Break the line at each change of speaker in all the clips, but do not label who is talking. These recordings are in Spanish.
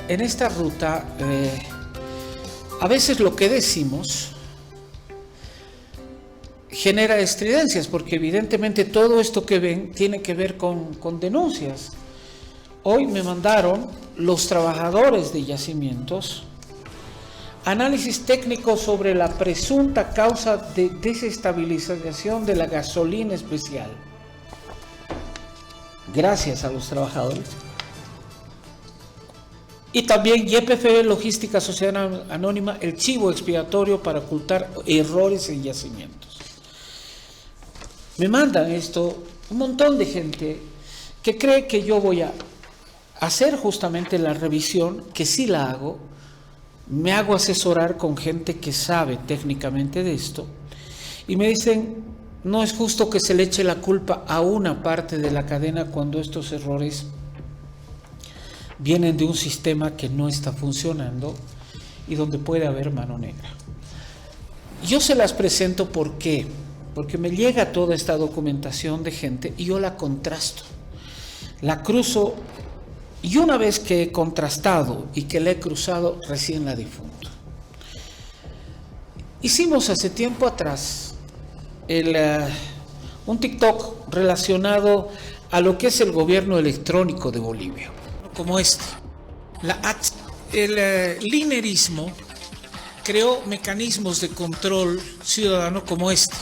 en esta ruta, a veces lo que decimos genera estridencias, porque evidentemente todo esto que ven tiene que ver con denuncias. Hoy me mandaron los trabajadores de yacimientos análisis técnico sobre la presunta causa de desestabilización de la gasolina especial. Gracias a los trabajadores. Y también YPF Logística Sociedad Anónima, el chivo expiatorio para ocultar errores en yacimientos. Me mandan esto un montón de gente que cree que yo voy a hacer justamente la revisión, que sí la hago. Me hago asesorar con gente que sabe técnicamente de esto y me dicen, no es justo que se le eche la culpa a una parte de la cadena cuando estos errores vienen de un sistema que no está funcionando y donde puede haber mano negra. Yo se las presento porque me llega toda esta documentación de gente y yo la contrasto, la cruzo. Y una vez que he contrastado y que la he cruzado, recién la difundo. Hicimos hace tiempo atrás un TikTok relacionado a lo que es el gobierno electrónico de Bolivia, como este. El linerismo creó mecanismos de control ciudadano como este.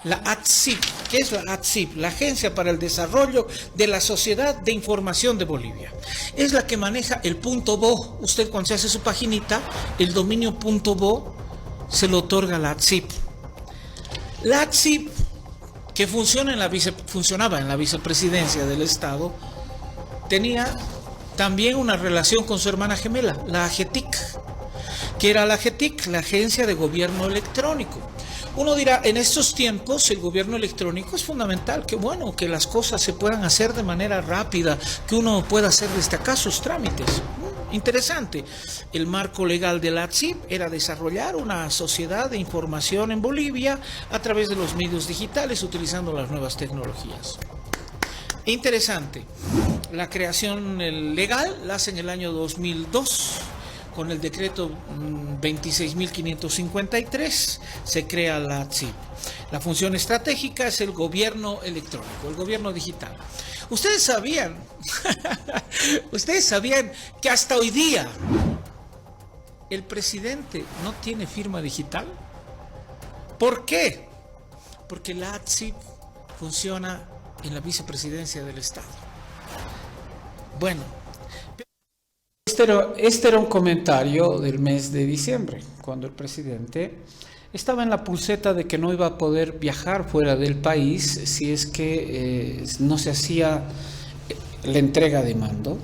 La ATSIP, ¿qué es la ATSIP? La Agencia para el Desarrollo de la Sociedad de Información de Bolivia. Es la que maneja el .bo. Usted cuando se hace su paginita, el dominio .bo se lo otorga la ATSIP. La ATSIP, que funcionaba en la vicepresidencia del Estado, tenía también una relación con su hermana gemela, la AGETIC, que era la AGETIC, la Agencia de Gobierno Electrónico. Uno dirá, en estos tiempos el gobierno electrónico es fundamental, que bueno, que las cosas se puedan hacer de manera rápida, que uno pueda hacer desde acá sus trámites. Interesante. El marco legal de la ATSIP era desarrollar una sociedad de información en Bolivia a través de los medios digitales, utilizando las nuevas tecnologías. Interesante. La creación legal la hace en el año 2002. Con el decreto 26.553 se crea la ATSIP. La función estratégica es el gobierno electrónico, el gobierno digital. Ustedes sabían que hasta hoy día el presidente no tiene firma digital. ¿Por qué? Porque la ATSIP funciona en la vicepresidencia del Estado. Bueno. Este era un comentario del mes de diciembre, cuando el presidente estaba en la pulseta de que no iba a poder viajar fuera del país si es que no se hacía la entrega de mando.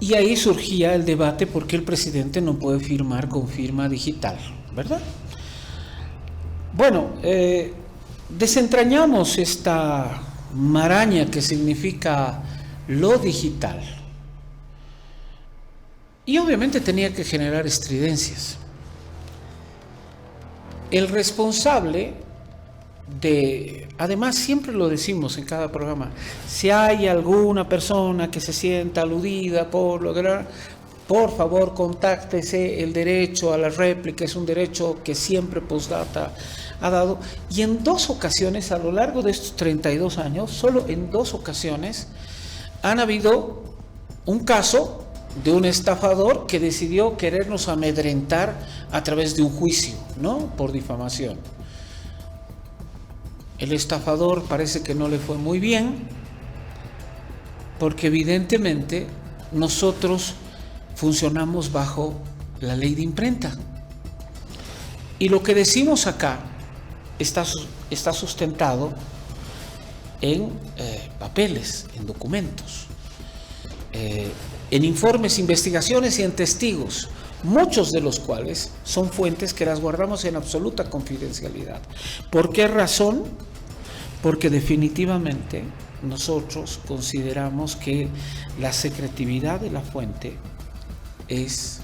Y ahí surgía el debate por qué el presidente no puede firmar con firma digital, ¿verdad? Bueno, desentrañamos esta maraña que significa lo digital. Y obviamente tenía que generar estridencias. El responsable además siempre lo decimos en cada programa, si hay alguna persona que se sienta aludida por favor contáctese. El derecho a la réplica es un derecho que siempre Postdata ha dado. Y en 2 ocasiones, a lo largo de estos 32 años, solo en 2 ocasiones, han habido un caso de un estafador que decidió querernos amedrentar a través de un juicio, ¿no? Por difamación. El estafador parece que no le fue muy bien, porque evidentemente nosotros funcionamos bajo la ley de imprenta. Y lo que decimos acá está sustentado en papeles, en documentos, en informes, investigaciones y en testigos, muchos de los cuales son fuentes que las guardamos en absoluta confidencialidad. ¿Por qué razón? Porque definitivamente nosotros consideramos que la secretividad de la fuente es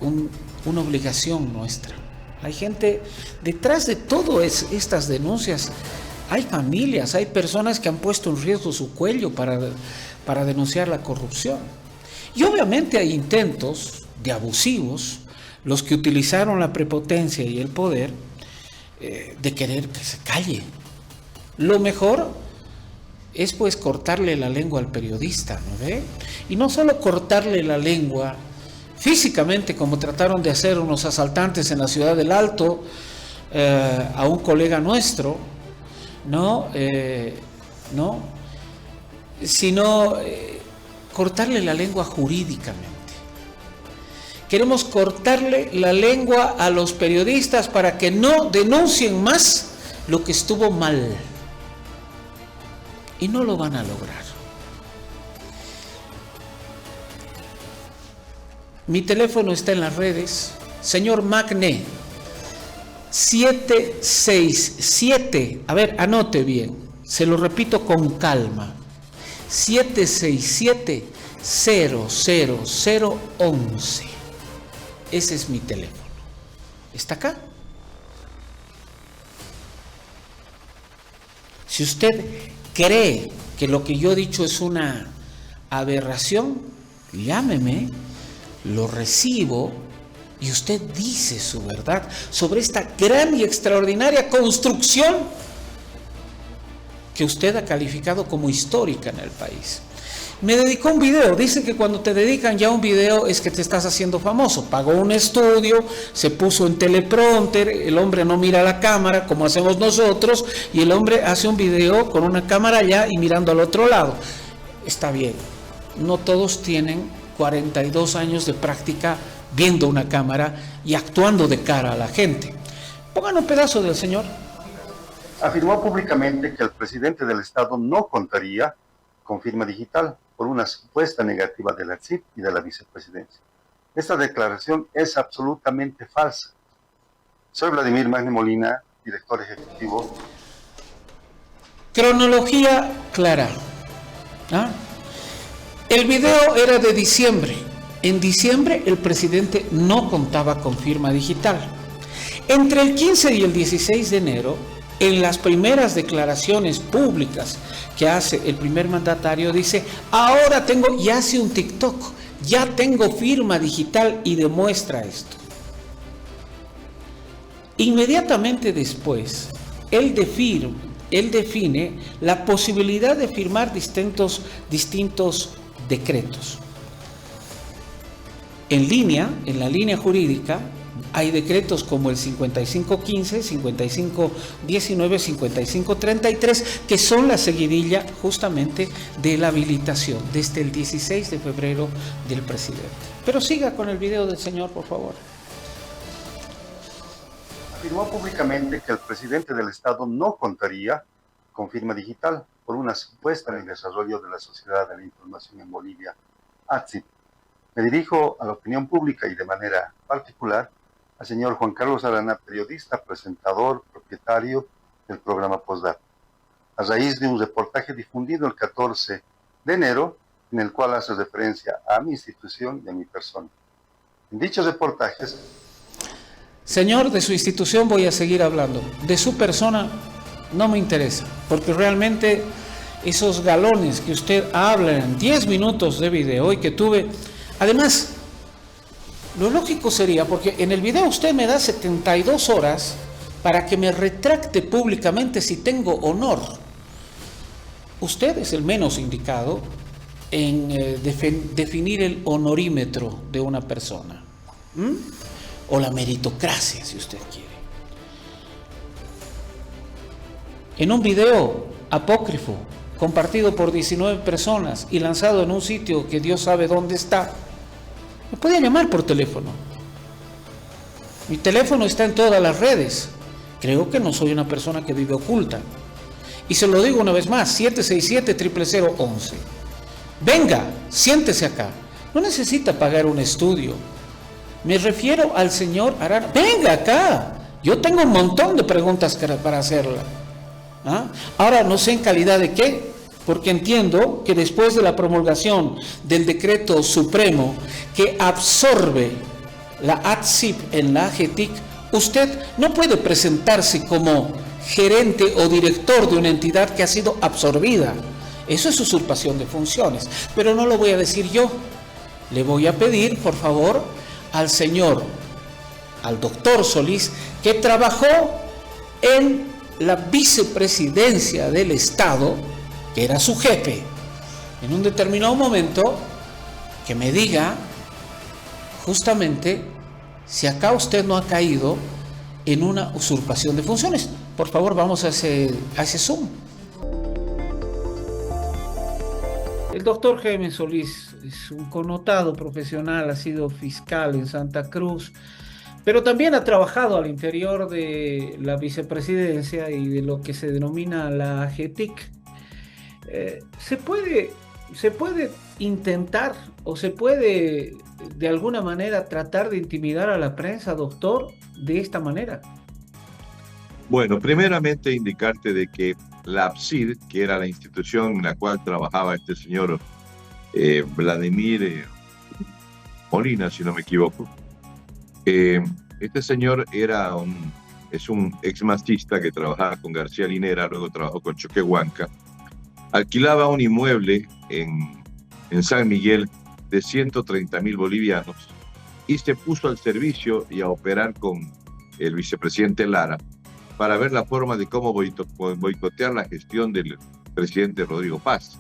una obligación nuestra. Hay gente detrás de todas estas denuncias. Hay familias, hay personas que han puesto en riesgo su cuello para denunciar la corrupción. Y obviamente hay intentos de abusivos, los que utilizaron la prepotencia y el poder, de querer que se calle. Lo mejor es pues cortarle la lengua al periodista, ¿no ve? Y no solo cortarle la lengua físicamente, como trataron de hacer unos asaltantes en la ciudad del Alto a un colega nuestro, sino cortarle la lengua jurídicamente. Queremos cortarle la lengua a los periodistas para que no denuncien más lo que estuvo mal. Y no lo van a lograr. Mi teléfono está en las redes. Señor Magne, 767, a ver, anote bien, se lo repito con calma, 767-00011. Ese es mi teléfono. ¿Está acá? Si usted cree que lo que yo he dicho es una aberración, llámeme, lo recibo y usted dice su verdad sobre esta gran y extraordinaria construcción que usted ha calificado como histórica en el país. Me dedicó un video. Dicen que cuando te dedican ya un video es que te estás haciendo famoso. Pagó un estudio, se puso en teleprompter, el hombre no mira la cámara como hacemos nosotros, y el hombre hace un video con una cámara allá y mirando al otro lado. Está bien, no todos tienen 42 años de práctica viendo una cámara y actuando de cara a la gente. Pongan un pedazo del señor.
Afirmó públicamente que el presidente del Estado no contaría con firma digital por una supuesta negativa de la CIP y de la vicepresidencia. Esta declaración es absolutamente falsa. Soy Vladimir Magne Molina, director ejecutivo.
Cronología clara. El video era de diciembre. En diciembre el presidente no contaba con firma digital. Entre el 15 y el 16 de enero, en las primeras declaraciones públicas que hace el primer mandatario, dice: ahora tengo, y hace un TikTok, ya tengo firma digital, y demuestra esto. Inmediatamente después, él define la posibilidad de firmar distintos decretos. En la línea jurídica, hay decretos como el 5515, 5519, 5533, que son la seguidilla justamente de la habilitación desde el 16 de febrero del presidente. Pero siga con el video del señor, por favor.
Afirmó públicamente que el presidente del Estado no contaría con firma digital por una supuesta en el desarrollo de la Sociedad de la Información en Bolivia, ATSIP. Me dirijo a la opinión pública y de manera particular al señor Juan Carlos Arana, periodista, presentador, propietario del programa Postdata, a raíz de un reportaje difundido el 14 de enero, en el cual hace referencia a mi institución y a mi persona. En dichos reportajes...
Señor, de su institución voy a seguir hablando. De su persona no me interesa, porque realmente esos galones que usted habla en 10 minutos de video y que tuve... Además, lo lógico sería, porque en el video usted me da 72 horas para que me retracte públicamente si tengo honor. Usted es el menos indicado en definir el honorímetro de una persona. O la meritocracia, si usted quiere. En un video apócrifo, compartido por 19 personas y lanzado en un sitio que Dios sabe dónde está, me podía llamar por teléfono. Mi teléfono está en todas las redes. Creo que no soy una persona que vive oculta. Y se lo digo una vez más, 767-00011. Venga, siéntese acá. No necesita pagar un estudio. Me refiero al señor Arana. Venga acá. Yo tengo un montón de preguntas para hacerla. Ahora no sé en calidad de qué, porque entiendo que después de la promulgación del decreto supremo que absorbe la ATSIP en la AGETIC, usted no puede presentarse como gerente o director de una entidad que ha sido absorbida. Eso es usurpación de funciones, pero no lo voy a decir yo. le voy a pedir, por favor, al doctor Solís, que trabajó en la vicepresidencia del Estado, que era su jefe, en un determinado momento, que me diga justamente si acá usted no ha caído en una usurpación de funciones. Por favor, vamos a ese Zoom. El doctor Jaime Solís es un connotado profesional, ha sido fiscal en Santa Cruz, pero también ha trabajado al interior de la vicepresidencia y de lo que se denomina la AGETIC. ¿Se puede intentar o se puede de alguna manera tratar de intimidar a la prensa, doctor, de esta manera?
Bueno, primeramente indicarte de que la APSID, que era la institución en la cual trabajaba este señor Vladimir Molina, si no me equivoco, este señor es un ex masista que trabajaba con García Linera, luego trabajó con Choquehuanca, alquilaba un inmueble en San Miguel de 130.000 bolivianos y se puso al servicio y a operar con el vicepresidente Lara para ver la forma de cómo boicotear la gestión del presidente Rodrigo Paz.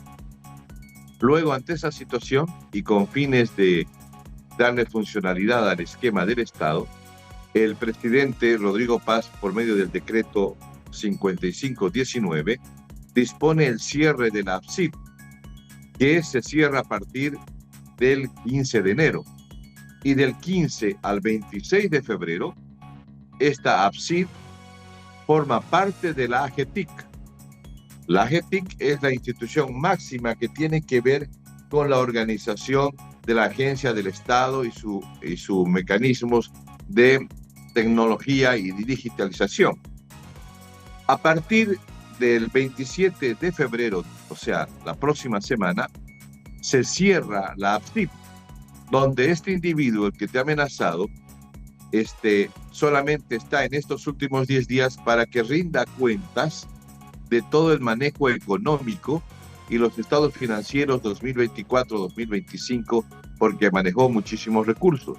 Luego, ante esa situación y con fines de darle funcionalidad al esquema del Estado, el presidente Rodrigo Paz, por medio del decreto 5519, dispone el cierre de la APSID, que se cierra a partir del 15 de enero. Y del 15 al 26 de febrero, esta APSID forma parte de la AGETIC. La AGETIC es la institución máxima que tiene que ver con la organización de la agencia del Estado y sus mecanismos de tecnología y de digitalización. A partir del 27 de febrero, o sea, la próxima semana, se cierra la APSID, donde este individuo, el que te ha amenazado, solamente está en estos últimos 10 días para que rinda cuentas de todo el manejo económico y los estados financieros 2024-2025, porque manejó muchísimos recursos.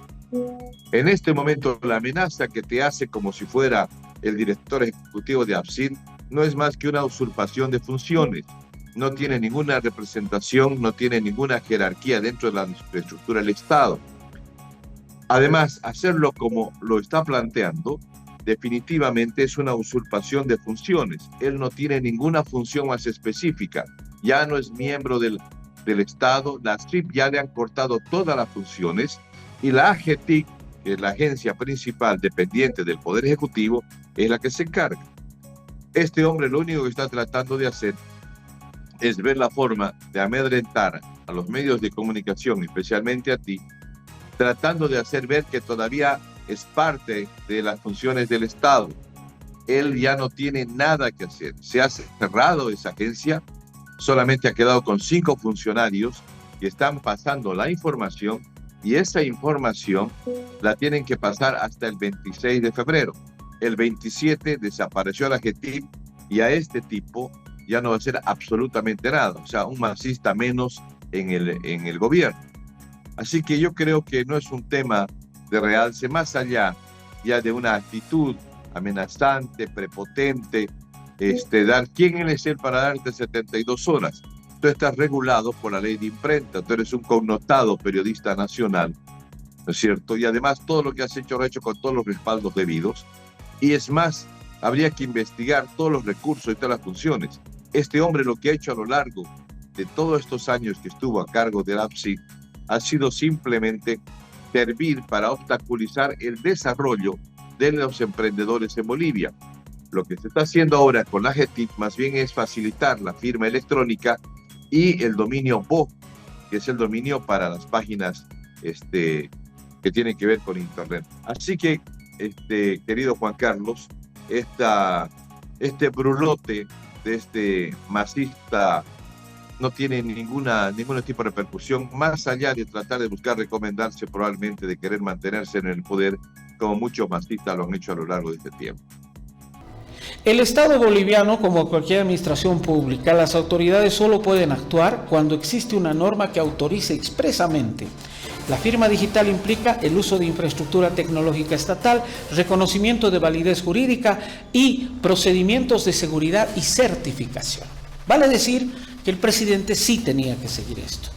En este momento, la amenaza que te hace como si fuera el director ejecutivo de APSID no es más que una usurpación de funciones. No tiene ninguna representación, no tiene ninguna jerarquía dentro de la estructura del Estado. Además, hacerlo como lo está planteando, definitivamente es una usurpación de funciones. Él no tiene ninguna función más específica. Ya no es miembro del Estado. La STRIP ya le han cortado todas las funciones y la AGETIC, que es la agencia principal dependiente del Poder Ejecutivo, es la que se encarga. Este hombre lo único que está tratando de hacer es ver la forma de amedrentar a los medios de comunicación, especialmente a ti, tratando de hacer ver que todavía es parte de las funciones del Estado. Él ya no tiene nada que hacer. Se ha cerrado esa agencia, solamente ha quedado con 5 funcionarios que están pasando la información y esa información la tienen que pasar hasta el 26 de febrero. El 27 desapareció la AGETIC y a este tipo ya no va a hacer absolutamente nada, o sea, un masista menos en el gobierno. Así que yo creo que no es un tema de realce, más allá ya de una actitud amenazante, prepotente, dar quién es él para darte 72 horas. Tú estás regulado por la ley de imprenta, tú eres un connotado periodista nacional, ¿no es cierto? Y además todo lo que has hecho lo has hecho con todos los respaldos debidos. Y es más, habría que investigar todos los recursos y todas las funciones. Este hombre lo que ha hecho a lo largo de todos estos años que estuvo a cargo de la APSID ha sido simplemente servir para obstaculizar el desarrollo de los emprendedores en Bolivia. Lo que se está haciendo ahora con la AGETIC más bien es facilitar la firma electrónica y el dominio BO, que es el dominio para las páginas que tienen que ver con Internet. Así que, querido Juan Carlos, este brulote de este masista no tiene ningún tipo de repercusión, más allá de tratar de buscar recomendarse probablemente de querer mantenerse en el poder, como muchos masistas lo han hecho a lo largo de este tiempo.
El Estado boliviano, como cualquier administración pública, las autoridades solo pueden actuar cuando existe una norma que autorice expresamente La firma digital implica el uso de infraestructura tecnológica estatal, reconocimiento de validez jurídica y procedimientos de seguridad y certificación. Vale decir que el presidente sí tenía que seguir esto.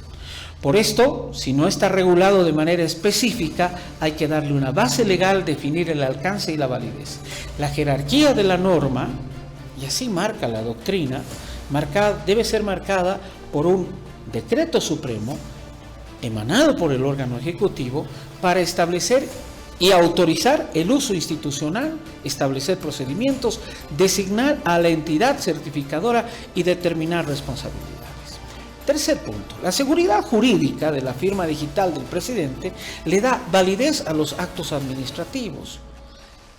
Por esto, si no está regulado de manera específica, hay que darle una base legal, definir el alcance y la validez. La jerarquía de la norma, y así marca la doctrina, debe ser marcada por un decreto supremo emanado por el órgano ejecutivo para establecer y autorizar el uso institucional, establecer procedimientos, designar a la entidad certificadora y determinar responsabilidades. Tercer punto, la seguridad jurídica de la firma digital del presidente le da validez a los actos administrativos.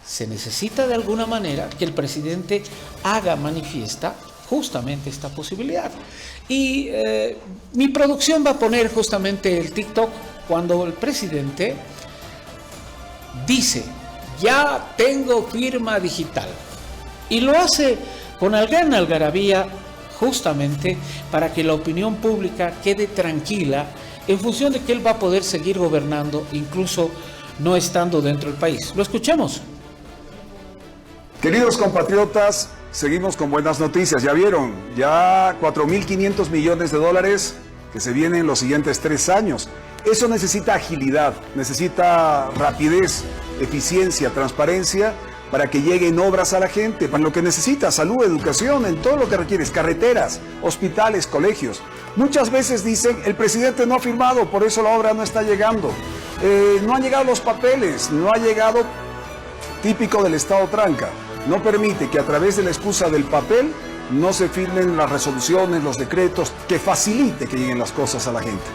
Se necesita de alguna manera que el presidente haga manifiesta justamente esta posibilidad. Y mi producción va a poner justamente el TikTok cuando el presidente dice, ya tengo firma digital. Y lo hace con gran algarabía justamente para que la opinión pública quede tranquila en función de que él va a poder seguir gobernando incluso no estando dentro del país. Lo escuchemos.
Queridos compatriotas, seguimos con buenas noticias. Ya vieron, ya 4.500 millones de dólares que se vienen en los siguientes 3 años. Eso necesita agilidad, necesita rapidez, eficiencia, transparencia para que lleguen obras a la gente, para lo que necesita, salud, educación, en todo lo que requieres, carreteras, hospitales, colegios. Muchas veces dicen, el presidente no ha firmado, por eso la obra no está llegando. No han llegado los papeles, no ha llegado, típico del Estado tranca. No permite que a través de la excusa del papel no se firmen las resoluciones, los decretos, que facilite que lleguen las cosas a la gente.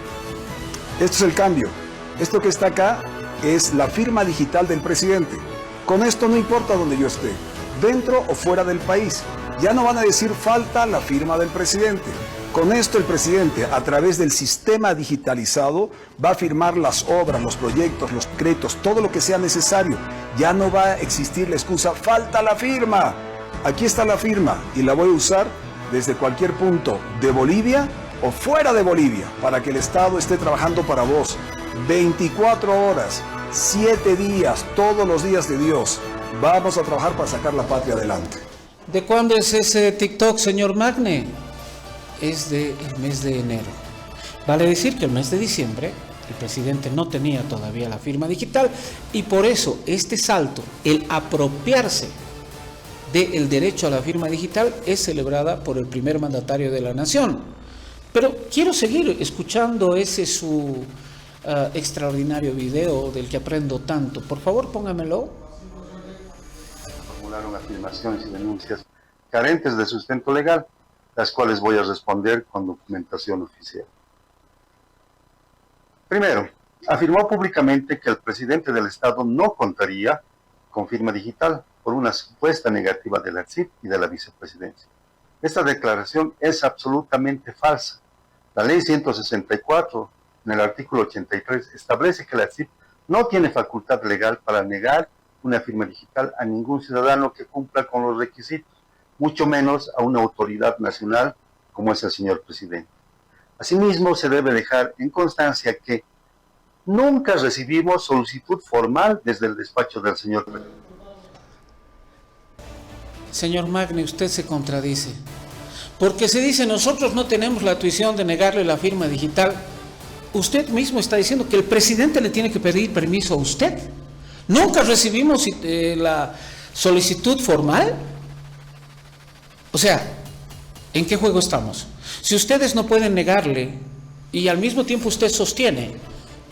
Esto es el cambio. Esto que está acá es la firma digital del presidente. Con esto no importa donde yo esté, dentro o fuera del país. Ya no van a decir falta la firma del presidente. Con esto el presidente, a través del sistema digitalizado, va a firmar las obras, los proyectos, los decretos, todo lo que sea necesario. Ya no va a existir la excusa, falta la firma. Aquí está la firma y la voy a usar desde cualquier punto de Bolivia o fuera de Bolivia para que el Estado esté trabajando para vos. 24 horas, 7 días, todos los días de Dios. Vamos a trabajar para sacar la patria adelante.
¿De cuándo es ese TikTok, señor Magne? Es del mes de enero. Vale decir que el mes de diciembre el presidente no tenía todavía la firma digital y por eso este salto, el apropiarse del derecho a la firma digital, es celebrada por el primer mandatario de la nación. Pero quiero seguir escuchando ese su extraordinario video del que aprendo tanto. Por favor, póngamelo.
Formularon afirmaciones y denuncias carentes de sustento legal, las cuales voy a responder con documentación oficial. Primero, afirmó públicamente que el presidente del Estado no contaría con firma digital por una supuesta negativa de la ATSIP y de la vicepresidencia. Esta declaración es absolutamente falsa. La ley 164, en el artículo 83, establece que la ATSIP no tiene facultad legal para negar una firma digital a ningún ciudadano que cumpla con los requisitos, mucho menos a una autoridad nacional como es el señor presidente. Asimismo, se debe dejar en constancia que nunca recibimos solicitud formal desde el despacho del señor presidente.
Señor Magne, usted se contradice, porque se dice nosotros no tenemos la tuición de negarle la firma digital. Usted mismo está diciendo que el presidente le tiene que pedir permiso a usted. Nunca recibimos la solicitud formal. O sea, ¿en qué juego estamos? Si ustedes no pueden negarle y al mismo tiempo usted sostiene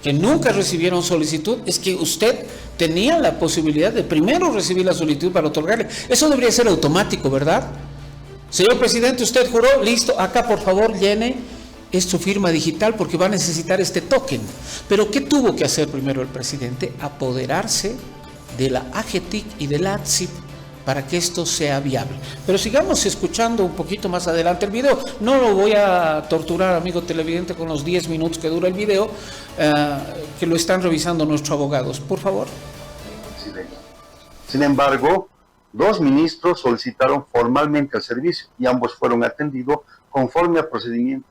que nunca recibieron solicitud, es que usted tenía la posibilidad de primero recibir la solicitud para otorgarle. Eso debería ser automático, ¿verdad? Señor presidente, usted juró, listo, acá por favor llene, es su firma digital porque va a necesitar este token. Pero ¿qué tuvo que hacer primero el presidente? Apoderarse de la AGETIC y de la ATSIP para que esto sea viable. Pero sigamos escuchando un poquito más adelante el video. No lo voy a torturar, amigo televidente, con los 10 minutos que dura el video, que lo están revisando nuestros abogados. Por favor.
Sin embargo, 2 ministros solicitaron formalmente el servicio y ambos fueron atendidos conforme al procedimiento.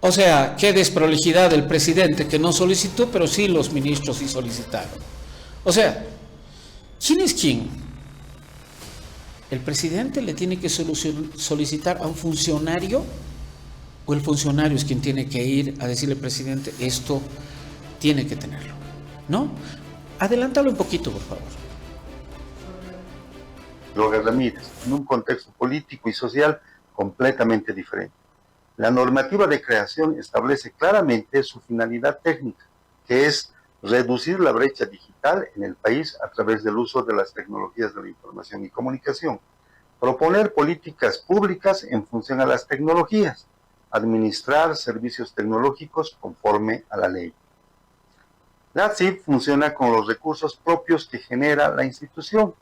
O sea, qué desprolijidad del presidente que no solicitó, pero sí los ministros sí solicitaron. O sea, ¿quién es quién? ¿El presidente le tiene que solicitar a un funcionario o el funcionario es quien tiene que ir a decirle al presidente esto tiene que tenerlo? ¿No? Adelántalo un poquito, por favor.
Rojas Ramírez, en un contexto político y social completamente diferente. La normativa de creación establece claramente su finalidad técnica, que es reducir la brecha digital en el país a través del uso de las tecnologías de la información y comunicación, proponer políticas públicas en función a las tecnologías, administrar servicios tecnológicos conforme a la ley. La ATSIP funciona con los recursos propios que genera la institución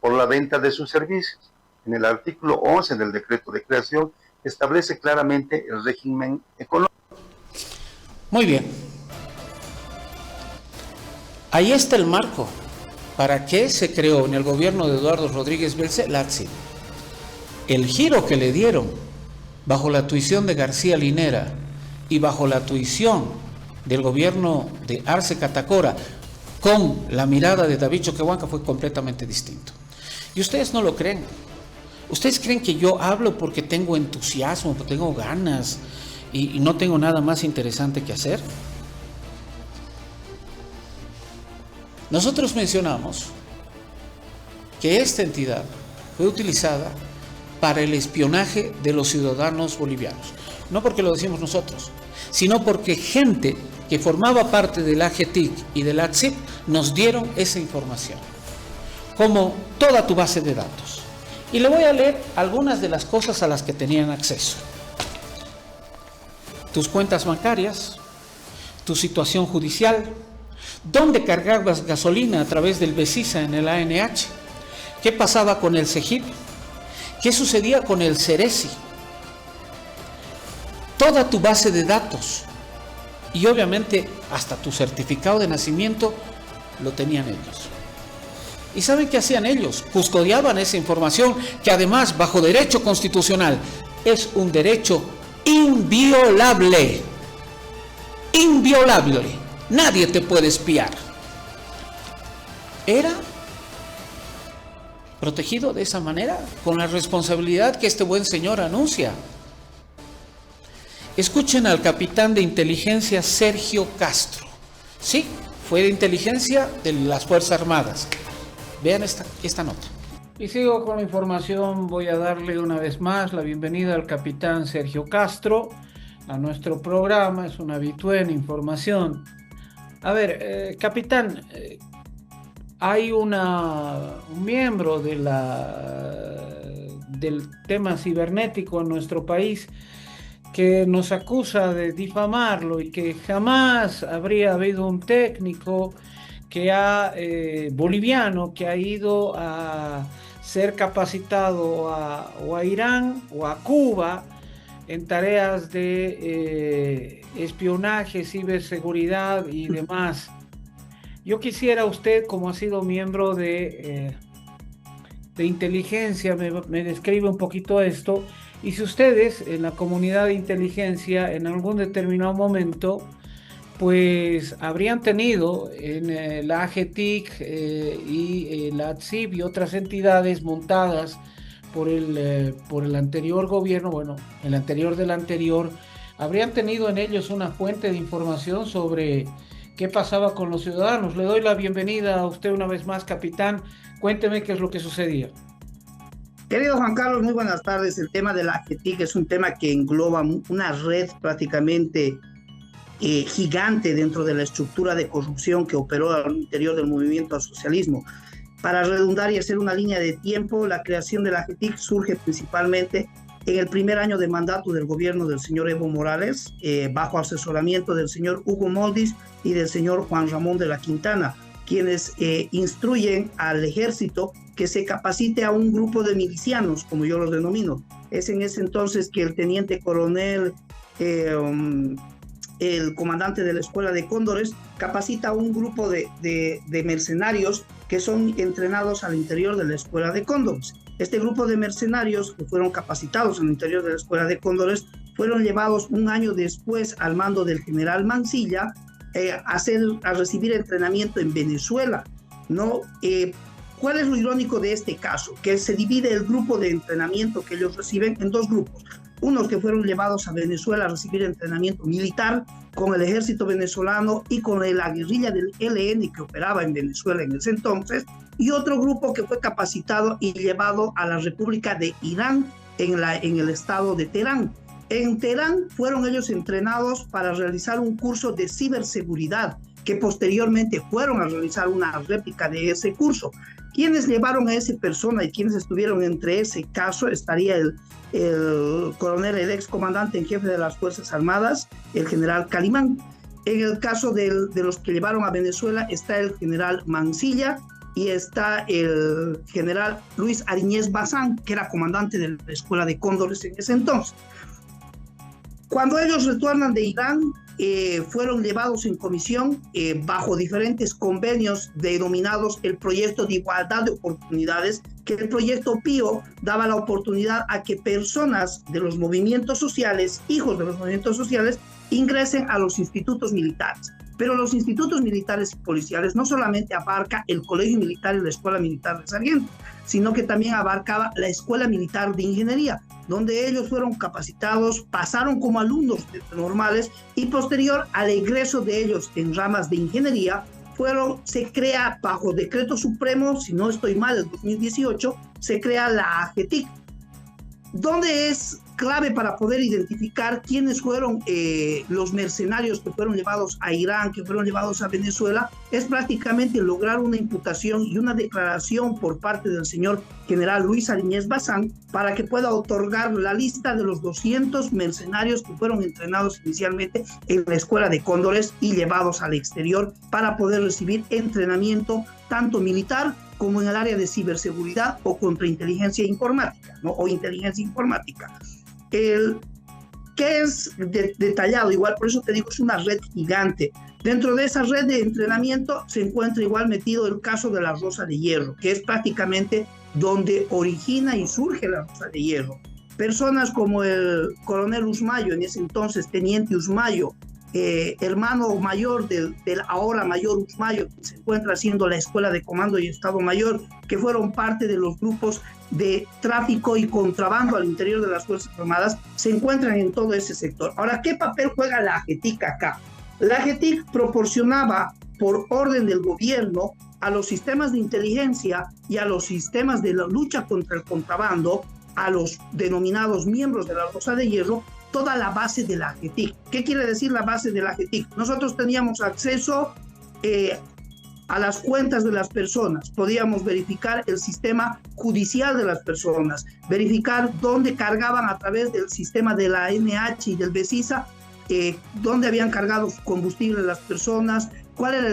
por la venta de sus servicios. En el artículo 11 del decreto de creación establece claramente el régimen económico.
Muy bien. Ahí está el marco. ¿Para qué se creó en el gobierno de Eduardo Rodríguez Belcé la ATSIP? El giro que le dieron bajo la tuición de García Linera y bajo la tuición del gobierno de Arce Catacora con la mirada de David Choquehuanca fue completamente distinto. Y ustedes no lo creen. Ustedes creen que yo hablo porque tengo entusiasmo, porque tengo ganas y no tengo nada más interesante que hacer. Nosotros mencionamos que esta entidad fue utilizada para el espionaje de los ciudadanos bolivianos. No porque lo decimos nosotros, sino porque gente que formaba parte del AGTIC y del ATSIP nos dieron esa información, como toda tu base de datos. Y le voy a leer algunas de las cosas a las que tenían acceso. Tus cuentas bancarias, tu situación judicial, dónde cargabas gasolina a través del BESISA en el ANH, qué pasaba con el CEGIP, qué sucedía con el CERESI, toda tu base de datos y obviamente hasta tu certificado de nacimiento lo tenían ellos. ¿Y saben qué hacían ellos? Custodiaban esa información que además bajo derecho constitucional es un derecho inviolable. Inviolable. Nadie te puede espiar. Era protegido de esa manera, con la responsabilidad que este buen señor anuncia. Escuchen al capitán de inteligencia Sergio Castro. Sí, fue de inteligencia de las Fuerzas Armadas. Vean esta nota. Y sigo con la información. Voy a darle una vez más la bienvenida al capitán Sergio Castro a nuestro programa. Es una habitué en información. A ver, capitán, hay un miembro de del tema cibernético en nuestro país que nos acusa de difamarlo y que jamás habría habido un técnico boliviano que ha ido a ser capacitado o a Irán o a Cuba en tareas de espionaje, ciberseguridad y demás. Yo quisiera, usted, como ha sido miembro de inteligencia, me describe un poquito esto, y si ustedes en la comunidad de inteligencia en algún determinado momento pues habrían tenido en la AGTIC y la ATSIP y otras entidades montadas por el anterior gobierno, bueno, el anterior del anterior, habrían tenido en ellos una fuente de información sobre qué pasaba con los ciudadanos. Le doy la bienvenida a usted una vez más, capitán. Cuénteme qué es lo que sucedía.
Querido Juan Carlos, muy buenas tardes. El tema de la AGTIC es un tema que engloba una red prácticamente gigante dentro de la estructura de corrupción que operó al interior del movimiento al socialismo. Para redundar y hacer una línea de tiempo, la creación de la AGTIC surge principalmente en el primer año de mandato del gobierno del señor Evo Morales, bajo asesoramiento del señor Hugo Moldis y del señor Juan Ramón de la Quintana, quienes instruyen al ejército que se capacite a un grupo de milicianos, como yo los denomino. Es en ese entonces que el teniente coronel, el comandante de la Escuela de Cóndores, capacita a un grupo de mercenarios que son entrenados al interior de la Escuela de Cóndores. Este grupo de mercenarios que fueron capacitados al interior de la Escuela de Cóndores fueron llevados un año después al mando del general Mansilla a recibir entrenamiento en Venezuela, ¿no? ¿Cuál es lo irónico de este caso? Que se divide el grupo de entrenamiento que ellos reciben en dos grupos. Unos que fueron llevados a Venezuela a recibir entrenamiento militar con el ejército venezolano y con la guerrilla del ELN que operaba en Venezuela en ese entonces, y otro grupo que fue capacitado y llevado a la República de Irán en el estado de Teherán. En Teherán fueron ellos entrenados para realizar un curso de ciberseguridad, que posteriormente fueron a realizar una réplica de ese curso. Quienes llevaron a esa persona y quienes estuvieron entre ese caso estaría el coronel, el ex comandante en jefe de las Fuerzas Armadas, el general Calimán. En el caso de los que llevaron a Venezuela está el general Mansilla y está el general Luis Ariñez Bazán, que era comandante de la Escuela de Cóndores en ese entonces. Cuando ellos retornan de Irán, fueron llevados en comisión bajo diferentes convenios denominados el Proyecto de Igualdad de Oportunidades, que el Proyecto Pío daba la oportunidad a que personas de los movimientos sociales, hijos de los movimientos sociales, ingresen a los institutos militares. Pero los institutos militares y policiales no solamente abarca el Colegio Militar y la Escuela Militar de Sargento, sino que también abarcaba la Escuela Militar de Ingeniería, donde ellos fueron capacitados, pasaron como alumnos normales y posterior al egreso de ellos en ramas de ingeniería, se crea bajo decreto supremo, si no estoy mal, el 2018, se crea la AGETIC, donde es clave para poder identificar quiénes fueron los mercenarios que fueron llevados a Irán, que fueron llevados a Venezuela, es prácticamente lograr una imputación y una declaración por parte del señor general Luis Ariñez Bazán para que pueda otorgar la lista de los 200 mercenarios que fueron entrenados inicialmente en la Escuela de Cóndores y llevados al exterior para poder recibir entrenamiento tanto militar como en el área de ciberseguridad o contrainteligencia informática, ¿no? O inteligencia informática. Que es detallado, igual por eso te digo, es una red gigante. Dentro de esa red de entrenamiento se encuentra igual metido el caso de la Rosa de Hierro, que es prácticamente donde origina y surge la Rosa de Hierro. Personas como el coronel Usmayo, en ese entonces teniente Usmayo, hermano mayor del ahora mayor Usmayo, que se encuentra haciendo la Escuela de Comando y Estado Mayor, que fueron parte de los grupos de tráfico y contrabando al interior de las Fuerzas Armadas, se encuentran en todo ese sector. Ahora, ¿qué papel juega la AGETIC acá? La AGETIC proporcionaba, por orden del gobierno, a los sistemas de inteligencia y a los sistemas de la lucha contra el contrabando, a los denominados miembros de la Rosa de Hierro, toda la base de la AGETIC. ¿Qué quiere decir la base de la AGETIC? Nosotros teníamos acceso a las cuentas de las personas, podíamos verificar el sistema judicial de las personas, verificar dónde cargaban a través del sistema de la NH y del BESISA, dónde habían cargado combustible las personas, cuál era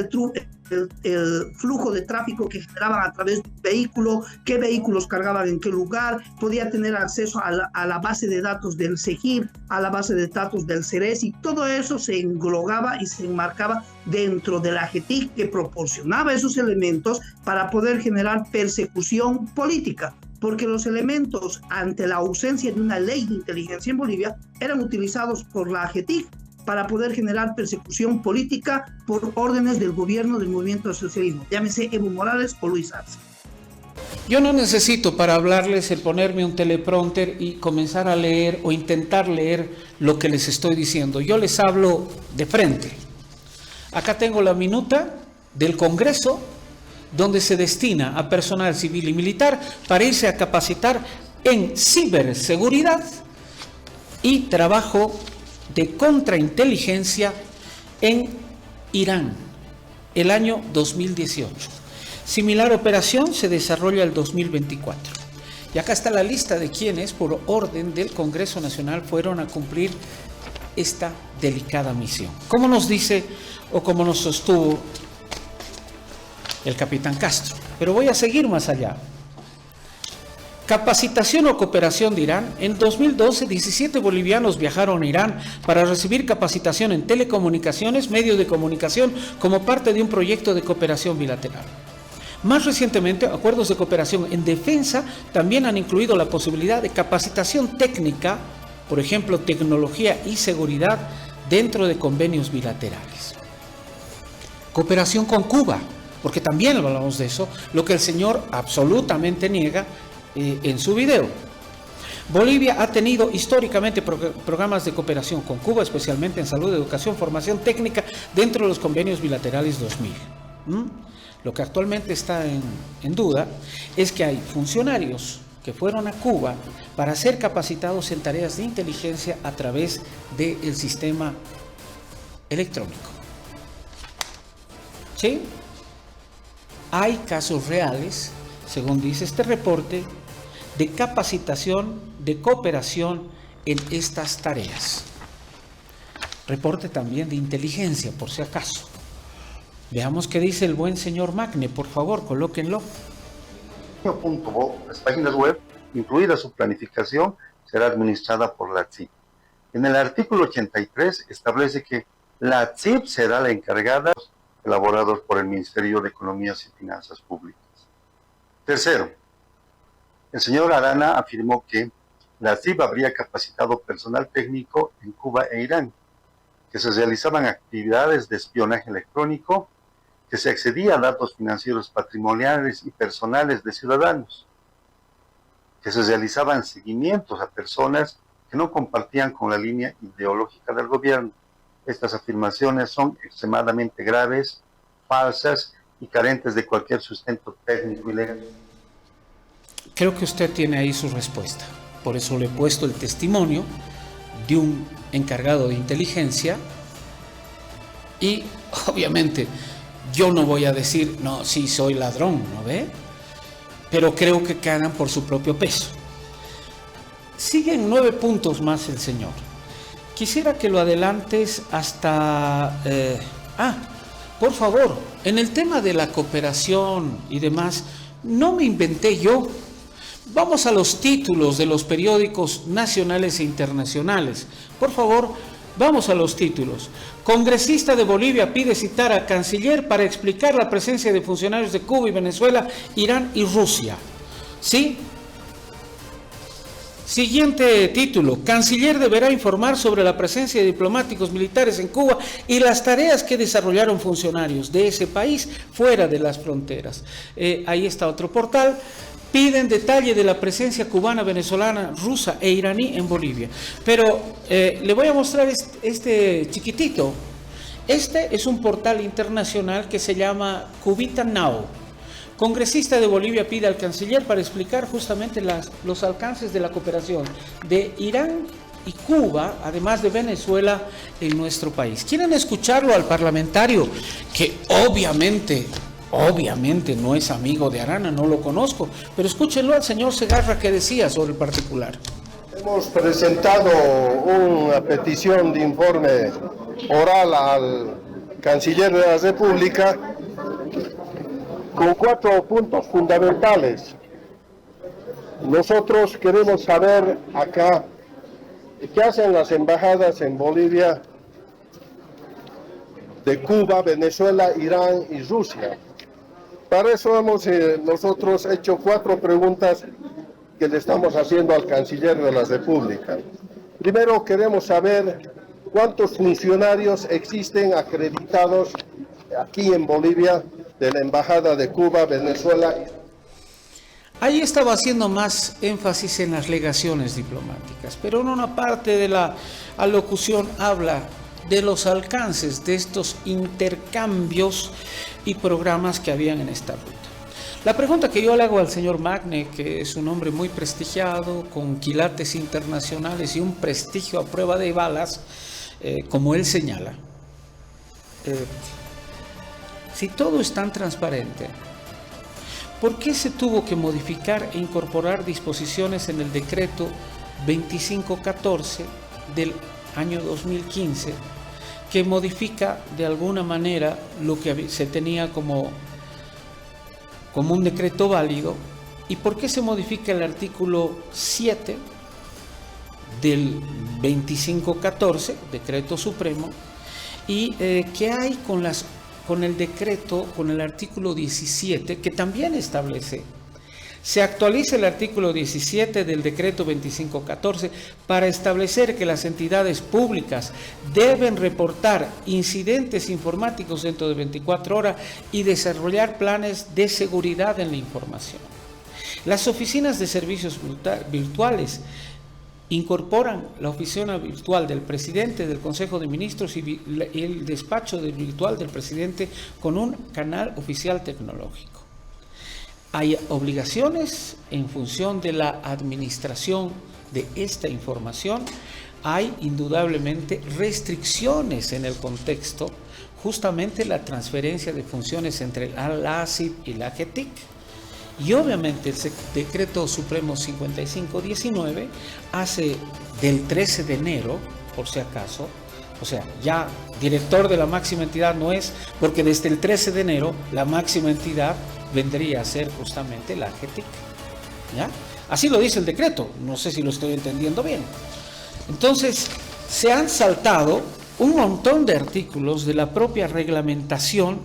el flujo de tráfico que generaban a través de un vehículo, qué vehículos cargaban en qué lugar, podía tener acceso a la base de datos del SEGIR, a la base de datos del CERES, y todo eso se englobaba y se enmarcaba dentro de la AGETIC, que proporcionaba esos elementos para poder generar persecución política, porque los elementos ante la ausencia de una ley de inteligencia en Bolivia eran utilizados por la AGETIC para poder generar persecución política por órdenes del gobierno del movimiento socialismo, llámese Evo Morales o Luis Arce.
Yo no necesito para hablarles el ponerme un teleprompter y comenzar a leer o intentar leer lo que les estoy diciendo. Yo les hablo de frente. Acá tengo la minuta del Congreso donde se destina a personal civil y militar para irse a capacitar en ciberseguridad y trabajo de contrainteligencia en Irán, el año 2018. Similar operación se desarrolla el 2024. Y acá está la lista de quienes, por orden del Congreso Nacional, fueron a cumplir esta delicada misión. Como nos dice o como nos sostuvo el capitán Castro. Pero voy a seguir más allá. Capacitación o cooperación de Irán. En 2012, 17 bolivianos viajaron a Irán para recibir capacitación en telecomunicaciones, medios de comunicación, como parte de un proyecto de cooperación bilateral. Más recientemente, acuerdos de cooperación en defensa también han incluido la posibilidad de capacitación técnica por ejemplo, tecnología y seguridad dentro de convenios bilaterales. Cooperación con Cuba, porque también hablamos de eso, lo que el señor absolutamente niega en su video. Bolivia ha tenido históricamente programas de cooperación con Cuba, especialmente en salud, educación, formación técnica, dentro de los convenios bilaterales 2000. Lo que actualmente está en duda es que hay funcionarios que fueron a Cuba para ser capacitados en tareas de inteligencia a través del sistema electrónico. ¿Sí? Hay casos reales, según dice este reporte, de capacitación, de cooperación en estas tareas. Reporte también de inteligencia, por si acaso. Veamos qué dice el buen señor Magne, por favor, colóquenlo.
Las páginas web, incluida su planificación, será administrada por la ATSIP. En el artículo 83 establece que la ATSIP será la encargada, elaborados por el Ministerio de Economía y Finanzas Públicas. Tercero, el señor Arana afirmó que la ATSIP habría capacitado personal técnico en Cuba e Irán, que se realizaban actividades de espionaje electrónico, que se accedía a datos financieros patrimoniales y personales de ciudadanos, que se realizaban seguimientos a personas que no compartían con la línea ideológica del gobierno. Estas afirmaciones son extremadamente graves, falsas y carentes de cualquier sustento técnico y legal.
Creo que usted tiene ahí su respuesta. Por eso le he puesto el testimonio de un encargado de inteligencia y, obviamente, yo no voy a decir, no, sí, soy ladrón, ¿no ve? Pero creo que ganan por su propio peso. Siguen 9 puntos más el señor. Quisiera que lo adelantes hasta... por favor, en el tema de la cooperación y demás, no me inventé yo. Vamos a los títulos de los periódicos nacionales e internacionales. Por favor, vamos a los títulos. Congresista de Bolivia pide citar a canciller para explicar la presencia de funcionarios de Cuba y Venezuela, Irán y Rusia. ¿Sí? Siguiente título. Canciller deberá informar sobre la presencia de diplomáticos militares en Cuba y las tareas que desarrollaron funcionarios de ese país fuera de las fronteras. Ahí está otro portal. Piden detalle de la presencia cubana, venezolana, rusa e iraní en Bolivia. Pero le voy a mostrar este chiquitito. Este es un portal internacional que se llama Cubita Now. Congresista de Bolivia pide al canciller para explicar justamente los alcances de la cooperación de Irán y Cuba, además de Venezuela, en nuestro país. ¿Quieren escucharlo al parlamentario que obviamente no es amigo de Arana, no lo conozco, pero escúchenlo al señor Segarra que decía sobre el particular?
Hemos presentado una petición de informe oral al canciller de la República con 4 puntos fundamentales. Nosotros queremos saber acá qué hacen las embajadas en Bolivia de Cuba, Venezuela, Irán y Rusia. Para eso hemos nosotros hecho 4 preguntas que le estamos haciendo al canciller de la República. Primero, queremos saber cuántos funcionarios existen acreditados aquí en Bolivia de la Embajada de Cuba, Venezuela.
Ahí estaba haciendo más énfasis en las legaciones diplomáticas, pero en una parte de la alocución habla de los alcances de estos intercambios y programas que habían en esta ruta. La pregunta que yo le hago al señor Magne, que es un hombre muy prestigiado, con quilates internacionales y un prestigio a prueba de balas, como él señala, si todo es tan transparente, ¿por qué se tuvo que modificar e incorporar disposiciones en el decreto 2514 del año 2015 que modifica de alguna manera lo que se tenía como un decreto válido? ¿Y por qué se modifica el artículo 7 del 2514, decreto supremo? ¿Y qué hay con el decreto, con el artículo 17, que también establece Se actualiza el artículo 17 del decreto 2514 para establecer que las entidades públicas deben reportar incidentes informáticos dentro de 24 horas y desarrollar planes de seguridad en la información. Las oficinas de servicios virtuales incorporan la oficina virtual del presidente del Consejo de Ministros y el despacho virtual del presidente con un canal oficial tecnológico. Hay obligaciones en función de la administración de esta información. Hay indudablemente restricciones en el contexto, justamente la transferencia de funciones entre la ACIP y la AGETIC. Y obviamente el Decreto Supremo 5519 hace del 13 de enero, por si acaso, o sea, ya director de la máxima entidad no es, porque desde el 13 de enero la máxima entidad vendría a ser justamente la AGETIC, ¿ya? Así lo dice el decreto, no sé si lo estoy entendiendo bien. Entonces, se han saltado un montón de artículos de la propia reglamentación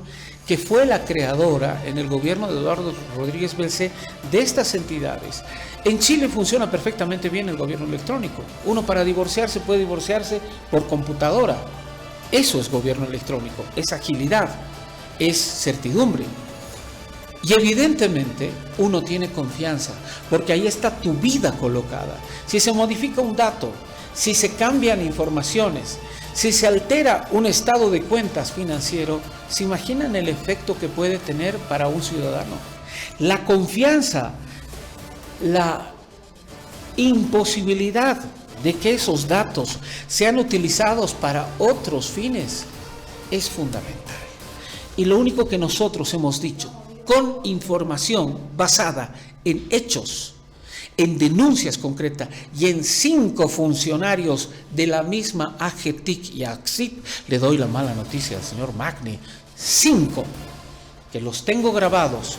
que fue la creadora en el gobierno de Eduardo Rodríguez Belcé de estas entidades. En Chile funciona perfectamente bien el gobierno electrónico. Uno para divorciarse puede divorciarse por computadora. Eso es gobierno electrónico, es agilidad, es certidumbre. Y evidentemente uno tiene confianza, porque ahí está tu vida colocada. Si se modifica un dato, si se cambian informaciones, si se altera un estado de cuentas financiero, ¿se imaginan el efecto que puede tener para un ciudadano? La confianza, la imposibilidad de que esos datos sean utilizados para otros fines es fundamental. Y lo único que nosotros hemos dicho, con información basada en hechos, en denuncias concretas y en 5 funcionarios de la misma AGETIC y ACSIP, le doy la mala noticia al señor Magni, 5, que los tengo grabados,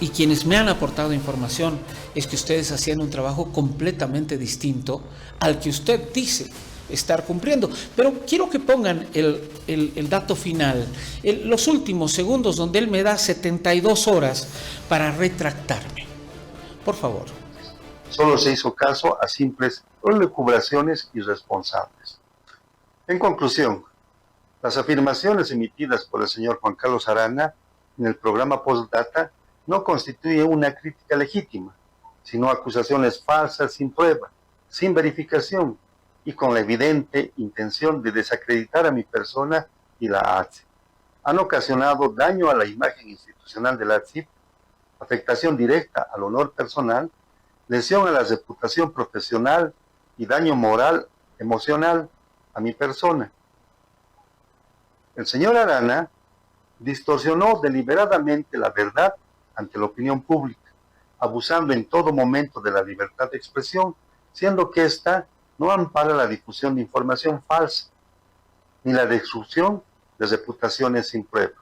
y quienes me han aportado información es que ustedes hacían un trabajo completamente distinto al que usted dice estar cumpliendo. Pero quiero que pongan el dato final, los últimos segundos donde él me da 72 horas para retractarme. Por favor.
Solo se hizo caso a simples elucubraciones irresponsables. En conclusión, las afirmaciones emitidas por el señor Juan Carlos Arana en el programa Postdata no constituyen una crítica legítima, sino acusaciones falsas sin prueba, sin verificación y con la evidente intención de desacreditar a mi persona y la ATSIP. Han ocasionado daño a la imagen institucional de la ATSIP, afectación directa al honor personal, lesión a la reputación profesional y daño moral, emocional a mi persona. El señor Arana distorsionó deliberadamente la verdad ante la opinión pública, abusando en todo momento de la libertad de expresión, siendo que ésta no ampara la difusión de información falsa, ni la destrucción de reputaciones sin prueba.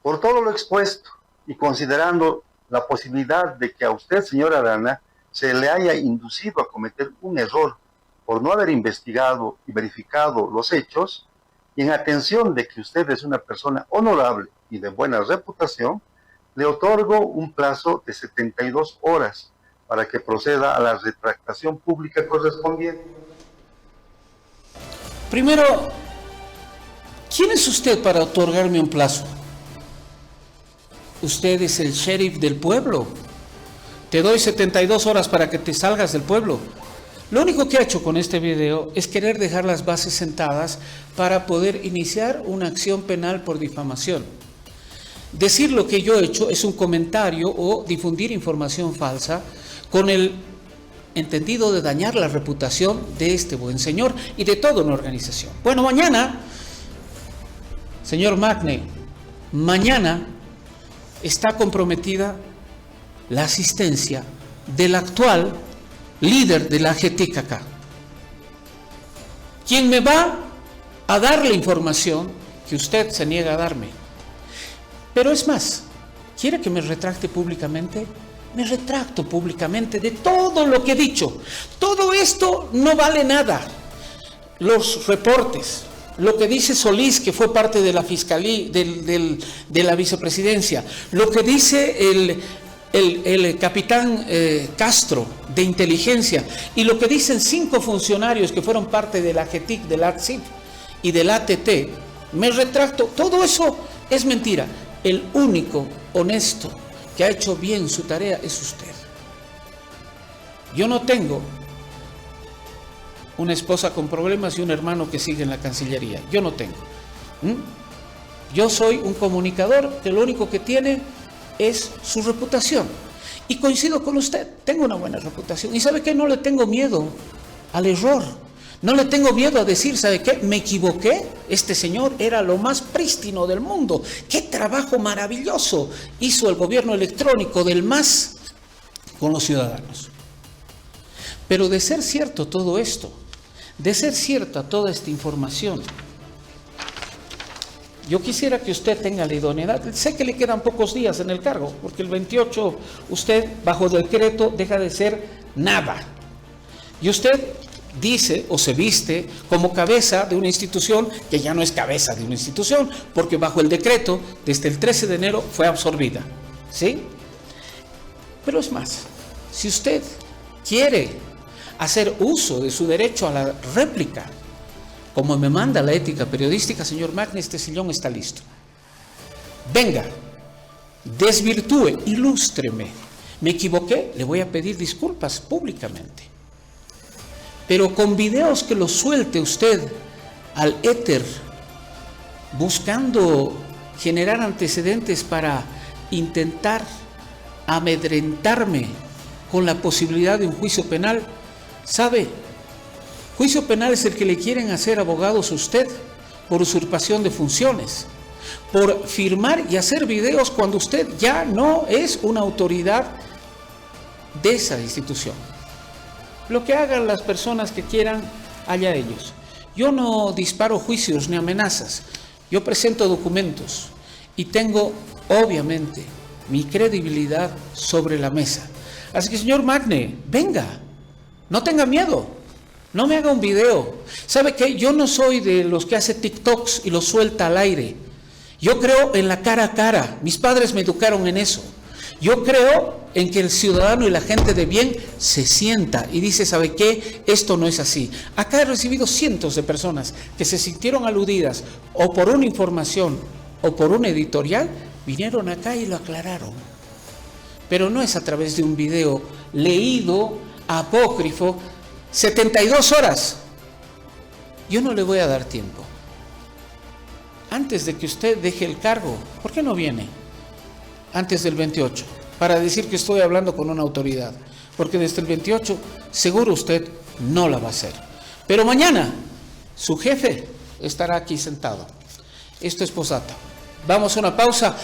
Por todo lo expuesto, y considerando la posibilidad de que a usted, señor Arana, se le haya inducido a cometer un error por no haber investigado y verificado los hechos, y en atención de que usted es una persona honorable y de buena reputación, le otorgo un plazo de 72 horas para que proceda a la retractación pública correspondiente.
Primero, ¿quién es usted para otorgarme un plazo? Usted es el sheriff del pueblo. Te doy 72 horas para que te salgas del pueblo. Lo único que ha hecho con este video es querer dejar las bases sentadas para poder iniciar una acción penal por difamación. Decir lo que yo he hecho es un comentario o difundir información falsa con el entendido de dañar la reputación de este buen señor y de toda una organización. Bueno, mañana, señor Magne, mañana está comprometida la asistencia del actual líder de la AGETIC acá, quien me va a dar la información que usted se niega a darme. Pero es más, ¿quiere que me retracte públicamente? Me retracto públicamente de todo lo que he dicho. Todo esto no vale nada. Los reportes, lo que dice Solís, que fue parte de la fiscalía, de la vicepresidencia, lo que dice el capitán Castro de inteligencia y lo que dicen 5 funcionarios que fueron parte de la AGETIC, del ATSIP y del ATT, me retracto, todo eso es mentira. El único honesto que ha hecho bien su tarea es usted. Yo no tengo una esposa con problemas y un hermano que sigue en la Cancillería, yo no tengo. Yo soy un comunicador que lo único que tiene es su reputación. Y coincido con usted, tengo una buena reputación. Y ¿sabe qué? No le tengo miedo al error. No le tengo miedo a decir, ¿sabe qué? Me equivoqué. Este señor era lo más prístino del mundo. ¡Qué trabajo maravilloso hizo el gobierno electrónico del MAS con los ciudadanos! Pero de ser cierto todo esto, de ser cierta toda esta información, yo quisiera que usted tenga la idoneidad. Sé que le quedan pocos días en el cargo, porque el 28 usted, bajo decreto, deja de ser nada. Y usted dice o se viste como cabeza de una institución que ya no es cabeza de una institución, porque bajo el decreto, desde el 13 de enero, fue absorbida. ¿Sí? Pero es más, si usted quiere hacer uso de su derecho a la réplica, como me manda la ética periodística, señor Magne, este sillón está listo. Venga, desvirtúe, ilústreme. Me equivoqué, le voy a pedir disculpas públicamente. Pero con videos que los suelte usted al éter, buscando generar antecedentes para intentar amedrentarme con la posibilidad de un juicio penal, ¿sabe? Juicio penal es el que le quieren hacer abogados a usted por usurpación de funciones, por firmar y hacer videos cuando usted ya no es una autoridad de esa institución. Lo que hagan las personas que quieran, allá ellos. Yo no disparo juicios ni amenazas, yo presento documentos y tengo, obviamente, mi credibilidad sobre la mesa. Así que, señor Magne, venga, no tenga miedo. No me haga un video. ¿Sabe qué? Yo no soy de los que hace TikToks y los suelta al aire. Yo creo en la cara a cara. Mis padres me educaron en eso. Yo creo en que el ciudadano y la gente de bien se sienta y dice, ¿sabe qué? Esto no es así. Acá he recibido cientos de personas que se sintieron aludidas o por una información o por un editorial, vinieron acá y lo aclararon. Pero no es a través de un video leído, apócrifo, 72 horas. Yo no le voy a dar tiempo. Antes de que usted deje el cargo, ¿por qué no viene antes del 28? Para decir que estoy hablando con una autoridad. Porque desde el 28 seguro usted no la va a hacer. Pero mañana su jefe estará aquí sentado. Esto es Posdata. Vamos a una pausa.